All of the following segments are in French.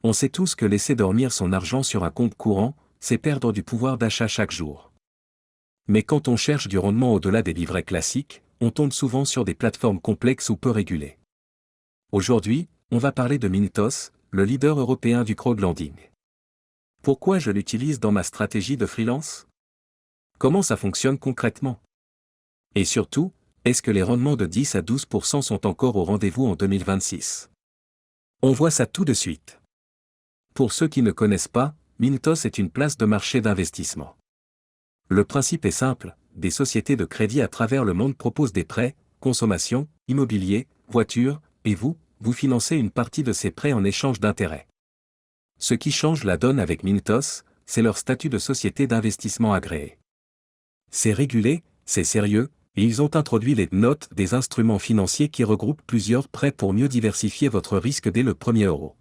On sait tous que laisser dormir son argent sur un compte courant, c'est perdre du pouvoir d'achat chaque jour. Mais quand on cherche du rendement au-delà des livrets classiques, on tombe souvent sur des plateformes complexes ou peu régulées. Aujourd'hui, on va parler de Mintos, le leader européen du crowdlending. Pourquoi je l'utilise dans ma stratégie de freelance? Comment ça fonctionne concrètement? Et surtout, est-ce que les rendements de 10 à 12% sont encore au rendez-vous en 2026? On voit ça tout de suite. Pour ceux qui ne connaissent pas, Mintos est une place de marché d'investissement. Le principe est simple, des sociétés de crédit à travers le monde proposent des prêts, consommation, immobilier, voitures, et vous financez une partie de ces prêts en échange d'intérêts. Ce qui change la donne avec Mintos, c'est leur statut de société d'investissement agréée. C'est régulé, c'est sérieux, et ils ont introduit les notes des instruments financiers qui regroupent plusieurs prêts pour mieux diversifier votre risque dès le premier euro.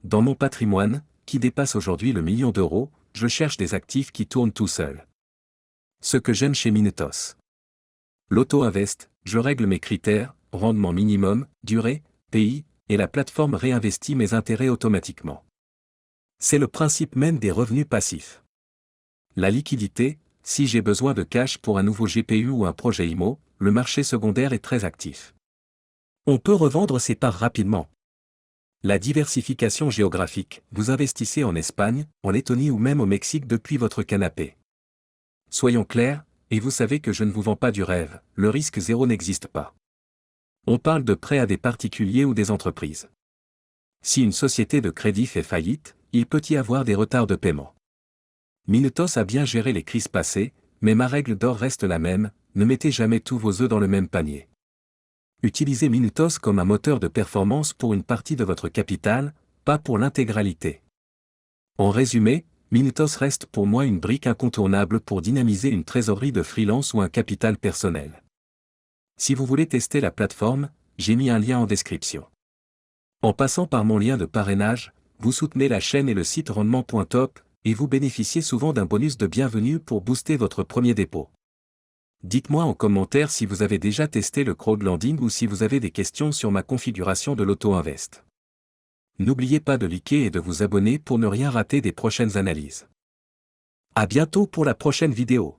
Dans mon patrimoine, qui dépasse aujourd'hui le million d'euros, je cherche des actifs qui tournent tout seuls. Ce que j'aime chez Mintos. L'auto-invest, je règle mes critères, rendement minimum, durée, pays, et la plateforme réinvestit mes intérêts automatiquement. C'est le principe même des revenus passifs. La liquidité, si j'ai besoin de cash pour un nouveau GPU ou un projet IMO, le marché secondaire est très actif. On peut revendre ses parts rapidement. La diversification géographique, vous investissez en Espagne, en Lettonie ou même au Mexique depuis votre canapé. Soyons clairs, et vous savez que je ne vous vends pas du rêve, le risque zéro n'existe pas. On parle de prêts à des particuliers ou des entreprises. Si une société de crédit fait faillite, il peut y avoir des retards de paiement. Mintos a bien géré les crises passées, mais ma règle d'or reste la même, ne mettez jamais tous vos œufs dans le même panier. Utilisez Mintos comme un moteur de performance pour une partie de votre capital, pas pour l'intégralité. En résumé, Mintos reste pour moi une brique incontournable pour dynamiser une trésorerie de freelance ou un capital personnel. Si vous voulez tester la plateforme, j'ai mis un lien en description. En passant par mon lien de parrainage, vous soutenez la chaîne et le site rendement.top, et vous bénéficiez souvent d'un bonus de bienvenue pour booster votre premier dépôt. Dites-moi en commentaire si vous avez déjà testé le crowdlending ou si vous avez des questions sur ma configuration de l'auto-invest. N'oubliez pas de liker et de vous abonner pour ne rien rater des prochaines analyses. À bientôt pour la prochaine vidéo.